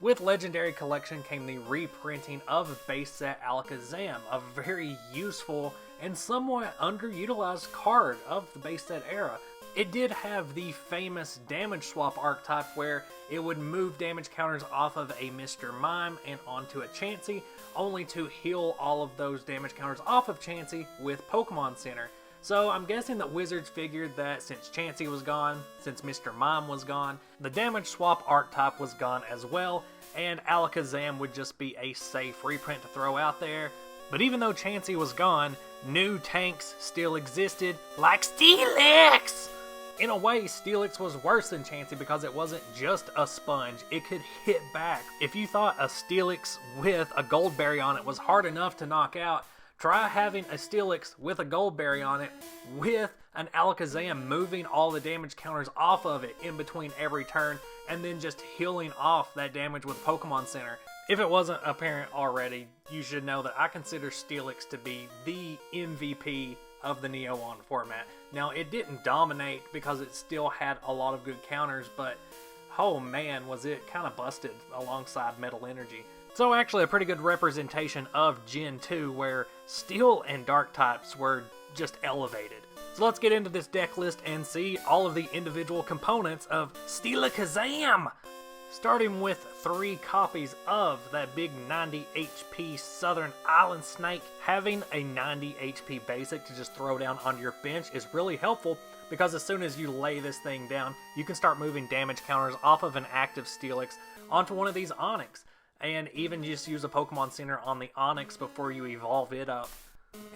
With Legendary Collection came the reprinting of base set Alakazam, a very useful and somewhat underutilized card of the base set era. It did have the famous damage swap archetype where it would move damage counters off of a Mr.Mime and onto a Chansey, only to heal all of those damage counters off of Chansey with Pokemon Center. So I'm guessing that Wizards figured that since Chansey was gone, since Mr.Mime was gone, the damage swap archetype was gone as well, and Alakazam would just be a safe reprint to throw out there. But even though Chansey was gone, new tanks still existed, like Steelix! In a way, Steelix was worse than Chansey because it wasn't just a sponge, it could hit back. If you thought a Steelix with a Goldberry on it was hard enough to knock out, try having a Steelix with a Goldberry on it with an Alakazam moving all the damage counters off of it in between every turn and then just healing off that damage with Pokemon Center. If it wasn't apparent already, you should know that I consider Steelix to be the MVP of the Neo-On format. Now, it didn't dominate because it still had a lot of good counters, but oh man, was it kind of busted alongside Metal Energy. So actually a pretty good representation of Gen 2 where Steel and Dark types were just elevated. So let's get into this deck list and see all of the individual components of Steelakazam! Starting with 3 copies of that big 90 HP Southern Island Snake. Having a 90 HP basic to just throw down onto your bench is really helpful because as soon as you lay this thing down, you can start moving damage counters off of an active Steelix onto one of these Onix. And even just use a Pokemon Center on the Onix before you evolve it up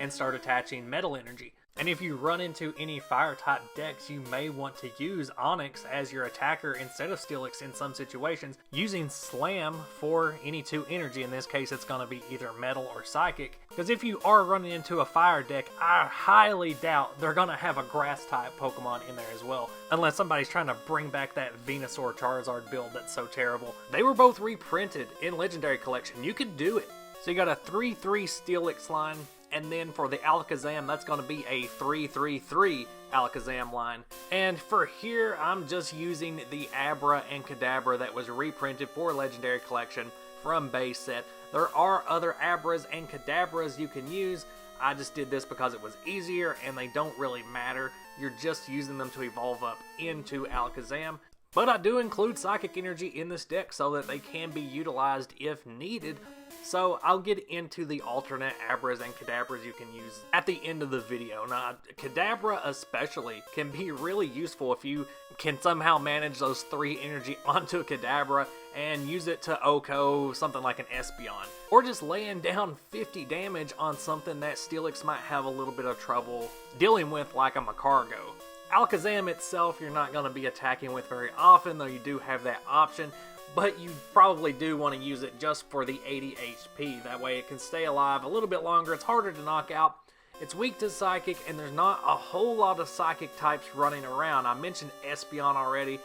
and start attaching Metal Energy. And if you run into any Fire-type decks, you may want to use Onix as your attacker instead of Steelix in some situations, using Slam for any 2 energy. In this case, it's going to be either Metal or Psychic. Because if you are running into a Fire deck, I highly doubt they're going to have a Grass-type Pokemon in there as well. Unless somebody's trying to bring back that Venusaur Charizard build that's so terrible. They were both reprinted in Legendary Collection. You could do it. So you got a 3-3 Steelix line. And then for the Alakazam, that's going to be a 3-3-3 Alakazam line. And for here, I'm just using the Abra and Kadabra that was reprinted for Legendary Collection from base set. There are other Abras and Kadabras you can use. I just did this because it was easier and they don't really matter. You're just using them to evolve up into Alakazam. But I do include Psychic Energy in this deck so that they can be utilized if needed. So I'll get into the alternate Abras and Kadabras you can use at the end of the video. Now, Kadabra especially can be really useful if you can somehow manage those 3 energy onto a Kadabra and use it to OHKO something like an Espeon. Or just laying down 50 damage on something that Steelix might have a little bit of trouble dealing with, like a Macargo. Alakazam itself you're not going to be attacking with very often, though you do have that option. But you probably do want to use it just for the 80 HP. That way it can stay alive a little bit longer. It's harder to knock out. It's weak to Psychic, and there's not a whole lot of Psychic types running around. I mentioned Espeon already.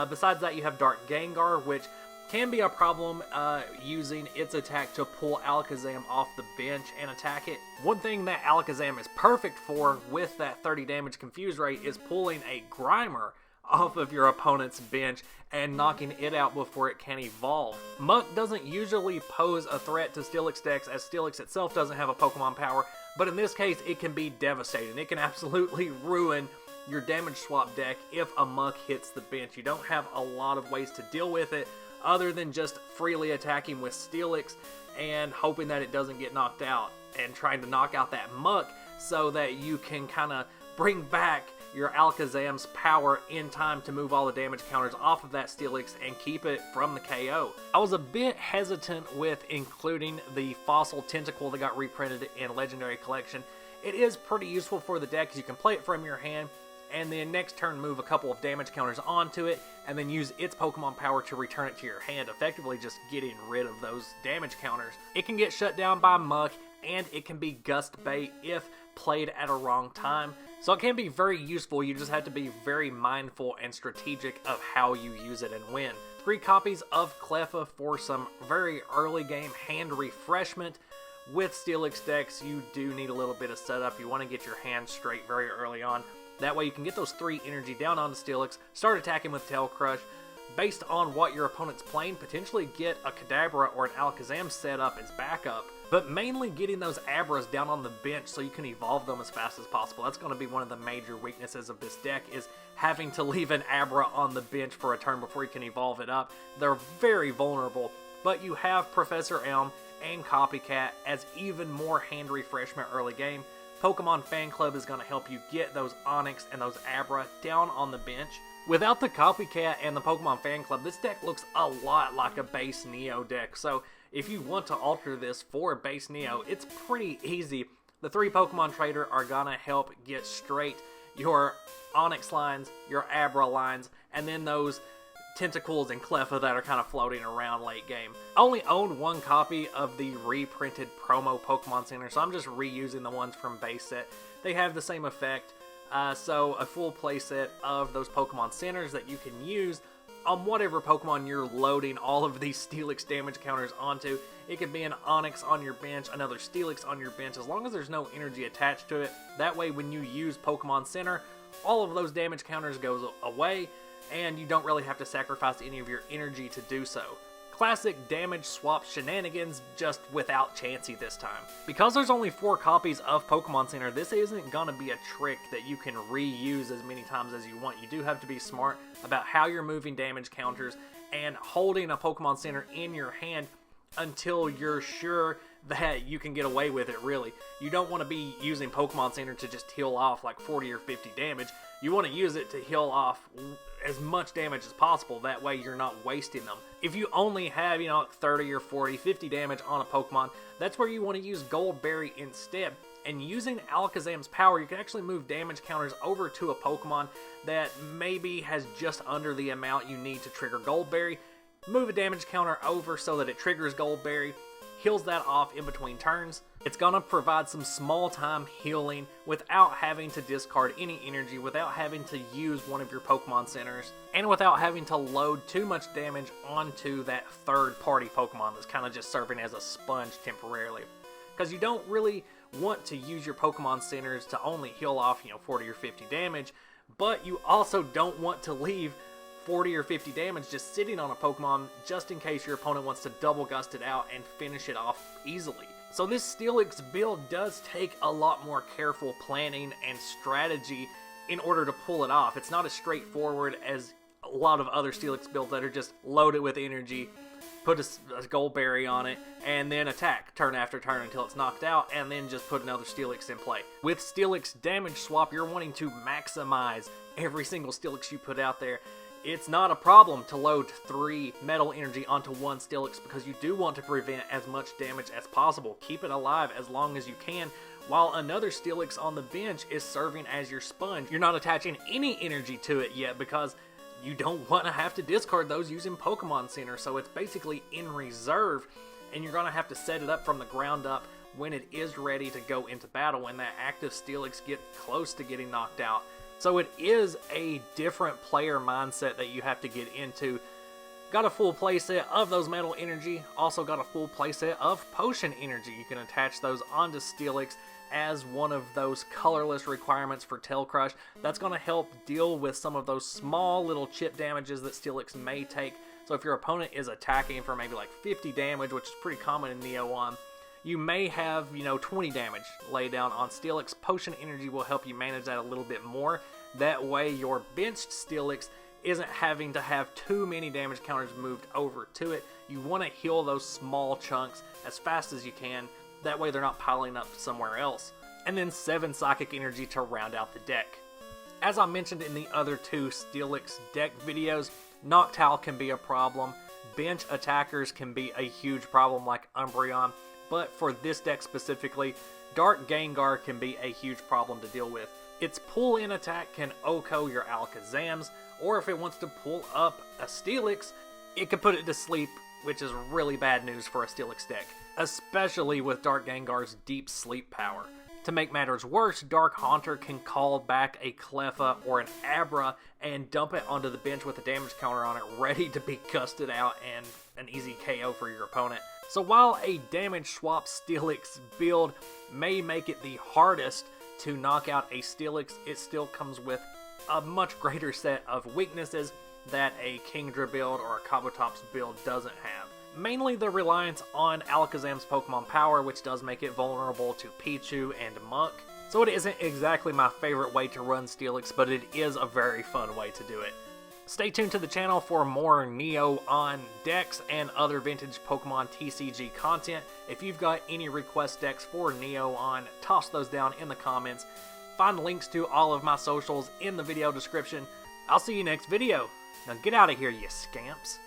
Besides that, you have Dark Gengar, which can be a problem using its attack to pull Alakazam off the bench and attack it. One thing that Alakazam is perfect for with that 30 damage confuse rate is pulling a Grimer off of your opponent's bench and knocking it out before it can evolve. Muck doesn't usually pose a threat to Steelix decks as Steelix itself doesn't have a Pokemon power, but in this case it can be devastating. It can absolutely ruin your damage swap deck if a Muck hits the bench. You don't have a lot of ways to deal with it other than just freely attacking with Steelix and hoping that it doesn't get knocked out and trying to knock out that Muck so that you can kind of bring back your Alakazam's power in time to move all the damage counters off of that Steelix and keep it from the KO. I was a bit hesitant with including the Fossil Tentacle that got reprinted in Legendary Collection. It is pretty useful for the deck because you can play it from your hand and then next turn move a couple of damage counters onto it and then use its Pokemon power to return it to your hand, effectively just getting rid of those damage counters. It can get shut down by Muck and it can be Gust Bait if played at a wrong time. So it can be very useful, you just have to be very mindful and strategic of how you use it and when. 3 copies of Cleffa for some very early game hand refreshment. With Steelix decks, you do need a little bit of setup. You want to get your hand straight very early on. That way you can get those 3 energy down onto Steelix, start attacking with Tail Crush, based on what your opponent's playing, potentially get a Kadabra or an Alakazam set up as backup, but mainly getting those Abras down on the bench so you can evolve them as fast as possible. That's going to be one of the major weaknesses of this deck, is having to leave an Abra on the bench for a turn before you can evolve it up. They're very vulnerable, but you have Professor Elm and Copycat as even more hand refreshment early game. Pokemon Fan Club is going to help you get those Onix and those Abra down on the bench. Without the Copycat and the Pokemon Fan Club, this deck looks a lot like a base Neo deck, so if you want to alter this for base Neo, it's pretty easy. The 3 Pokemon Trader are going to help get straight your Onix lines, your Abra lines, and then those Tentacles and Cleffa that are kind of floating around late game. I only own 1 copy of the reprinted promo Pokemon Center, so I'm just reusing the ones from base set. They have the same effect, so a full playset of those Pokemon Centers that you can use on whatever Pokemon you're loading all of these Steelix damage counters onto. It could be an Onix on your bench, another Steelix on your bench, as long as there's no energy attached to it. That way when you use Pokemon Center, all of those damage counters goes away, and you don't really have to sacrifice any of your energy to do so. Classic damage swap shenanigans, just without Chansey this time. Because there's only 4 copies of Pokemon Center, this isn't going to be a trick that you can reuse as many times as you want. You do have to be smart about how you're moving damage counters and holding a Pokemon Center in your hand until you're sure that you can get away with it, really. You don't want to be using Pokemon Center to just heal off like 40 or 50 damage. You want to use it to heal off as much damage as possible. That way you're not wasting them. If you only have, 30 or 40, 50 damage on a Pokemon, that's where you want to use Goldberry instead. And using Alakazam's power, you can actually move damage counters over to a Pokemon that maybe has just under the amount you need to trigger Goldberry. Move a damage counter over so that it triggers Goldberry, heals that off in between turns. It's going to provide some small time healing without having to discard any energy, without having to use one of your Pokemon Centers, and without having to load too much damage onto that third party Pokemon that's kind of just serving as a sponge temporarily. Because you don't really want to use your Pokemon Centers to only heal off 40 or 50 damage, but you also don't want to leave 40 or 50 damage just sitting on a Pokemon just in case your opponent wants to double gust it out and finish it off easily. So this Steelix build does take a lot more careful planning and strategy in order to pull it off. It's not as straightforward as a lot of other Steelix builds that are just loaded with energy, put a Goldberry on it, and then attack turn after turn until it's knocked out, and then just put another Steelix in play. With Steelix Damage Swap, you're wanting to maximize every single Steelix you put out there. It's not a problem to load 3 metal energy onto 1 Steelix because you do want to prevent as much damage as possible. Keep it alive as long as you can, while another Steelix on the bench is serving as your sponge. You're not attaching any energy to it yet because you don't want to have to discard those using Pokemon Center, so it's basically in reserve, and you're going to have to set it up from the ground up when it is ready to go into battle, when that active Steelix gets close to getting knocked out. So it is a different player mindset that you have to get into. Got a full playset of those metal energy, also got a full playset of potion energy. You can attach those onto Steelix as one of those colorless requirements for Tail Crush. That's going to help deal with some of those small little chip damages that Steelix may take. So if your opponent is attacking for maybe like 50 damage, which is pretty common in Neo 1, you may have, 20 damage laid down on Steelix. Potion energy will help you manage that a little bit more. That way your benched Steelix isn't having to have too many damage counters moved over to it. You want to heal those small chunks as fast as you can. That way they're not piling up somewhere else. And then 7 Psychic Energy to round out the deck. As I mentioned in the other 2 Steelix deck videos, Noctowl can be a problem. Bench attackers can be a huge problem like Umbreon. But for this deck specifically, Dark Gengar can be a huge problem to deal with. Its pull-in attack can OHKO your Alakazams, or if it wants to pull up a Steelix, it can put it to sleep, which is really bad news for a Steelix deck, especially with Dark Gengar's deep sleep power. To make matters worse, Dark Haunter can call back a Cleffa or an Abra and dump it onto the bench with a damage counter on it, ready to be gusted out and an easy KO for your opponent. So while a damage swap Steelix build may make it the hardest to knock out a Steelix, it still comes with a much greater set of weaknesses that a Kingdra build or a Kabutops build doesn't have. Mainly the reliance on Alakazam's Pokemon power, which does make it vulnerable to Pichu and Munk. So it isn't exactly my favorite way to run Steelix, but it is a very fun way to do it. Stay tuned to the channel for more Neo on decks and other vintage Pokemon TCG content. If you've got any request decks for Neo on, toss those down in the comments. Find links to all of my socials in the video description. I'll see you next video. Now get out of here, you scamps.